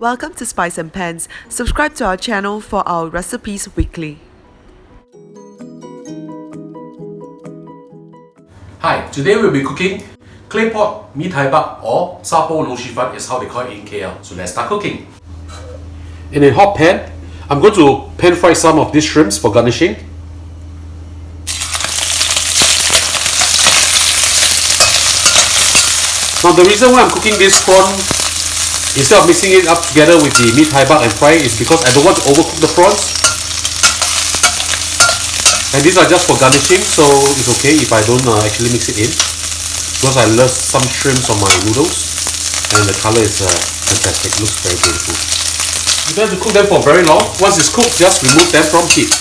Welcome to Spice and Pans. Subscribe to our channel for our recipes weekly. Hi, today we'll be cooking Claypot Mee Tai Bak or砂煲老鼠粉is how they call it in KL. So let's start cooking. In a hot pan, I'm going to pan fry some of these shrimps for garnishing. Now the reason why I'm cooking this prawn instead of mixing it up together with the Mee Tai Bak and fry is because I don't want to overcook the prawns. And these are just for garnishing, so it's okay if I don't actually mix it in. Because I love some shrimps on my noodles. And the color is fantastic, looks very beautiful. You don't have to cook them for very long. Once it's cooked, just remove them from heat.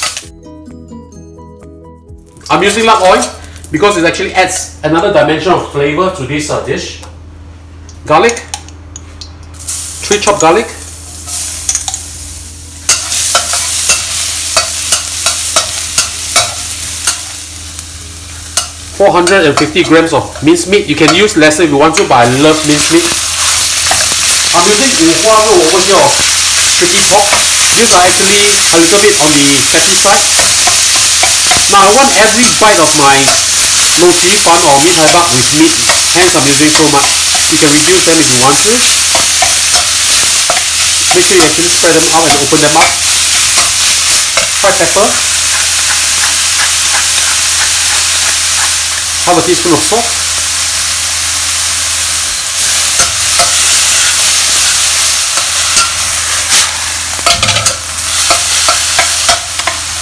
I'm using lard oil because it actually adds another dimension of flavor to this dish. Garlic. 3 chopped garlic, 450 grams of minced meat. You can use lesser if you want to, but I love minced meat. I'm using 五花肉或者 chili pork. These are actually a little bit on the fatty side. Now I want every bite of my 卤鼠粉 or Mee Tai Bak with meat, hence I'm using so much. You can reduce them if you want to. Make sure you actually spread them out and open them up. Fried pepper. Half a teaspoon of salt.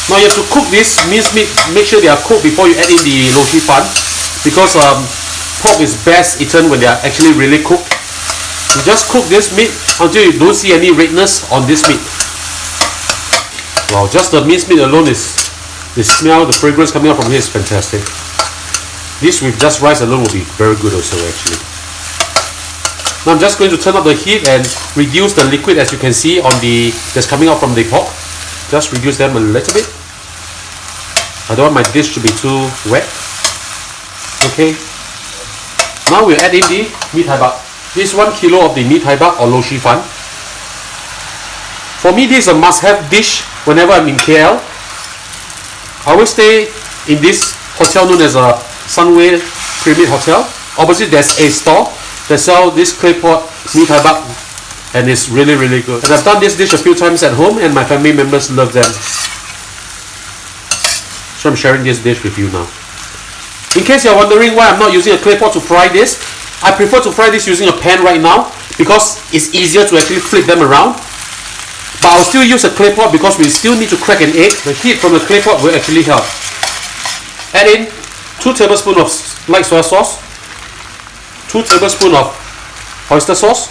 Now you have to cook this minced meat. Make sure they are cooked before you add in the 卤鼠粉, because pork is best eaten when they are actually really cooked. You just cook this meat until you don't see any redness on this meat. Wow, just the minced meat alone the smell, the fragrance coming out from here is fantastic. This with just rice alone will be very good also actually. Now I'm just going to turn up the heat and reduce the liquid as you can see that's coming out from the pork. Just reduce them a little bit. I don't want my dish to be too wet. Okay. Now we'll add in the Mee Tai Bak. This is 1 kilo of the Mee Tai Bak or 卤鼠粉. For me, this is a must-have dish whenever I'm in KL. I always stay in this hotel known as a Sunway Pyramid Hotel. Opposite there's a store that sells this Claypot Mee Tai Bak, and it's really good. And I've done this dish a few times at home and my family members love them. So I'm sharing this dish with you now. In case you're wondering why I'm not using a clay pot to fry this, I prefer to fry this using a pan right now because it's easier to actually flip them around. But I'll still use a clay pot because we still need to crack an egg. The heat from the clay pot will actually help. Add in 2 tablespoons of light soy sauce, 2 tablespoons of oyster sauce.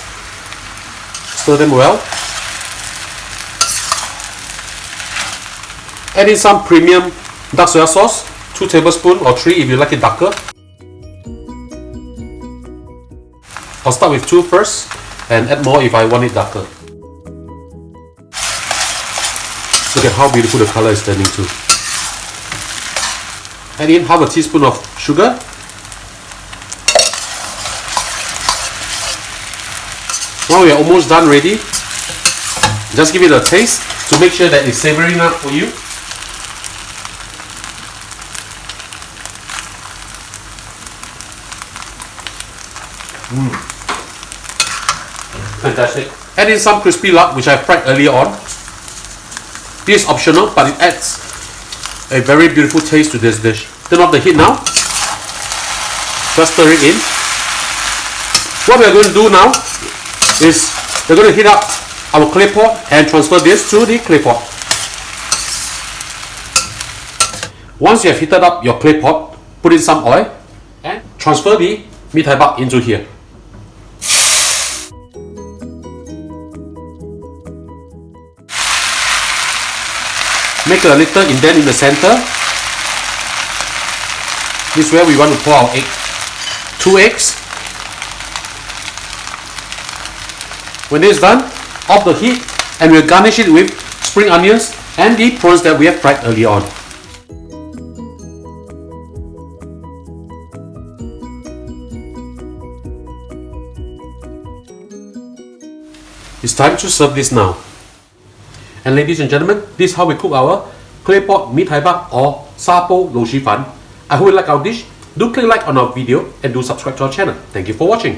Stir them well. Add in some premium dark soy sauce, 2 tablespoons or 3 if you like it darker. I'll start with 2 first and add more if I want it darker. Look at how beautiful the color is turning too. Add in half a teaspoon of sugar. Now we are almost done ready. Just give it a taste to make sure that it's savoring up for you. Fantastic. Add in some crispy lard which I fried earlier on. This is optional, but it adds a very beautiful taste to this dish. Turn off the heat now. Just stir it in. What we are going to do now is we're going to heat up our clay pot and transfer this to the clay pot. Once you have heated up your clay pot, put in some oil and transfer the Mee Tai Bak into here. Make a little indent in the center. This is where we want to pour our egg. 2 eggs. When this is done, off the heat and we'll garnish it with spring onions and the prawns that we have fried earlier on. You It's time to serve this now. And ladies and gentlemen, this is how we cook our Claypot Mee Tai Bak or砂煲老鼠粉. I hope you like our dish. Do click like on our video and do subscribe to our channel. Thank you for watching.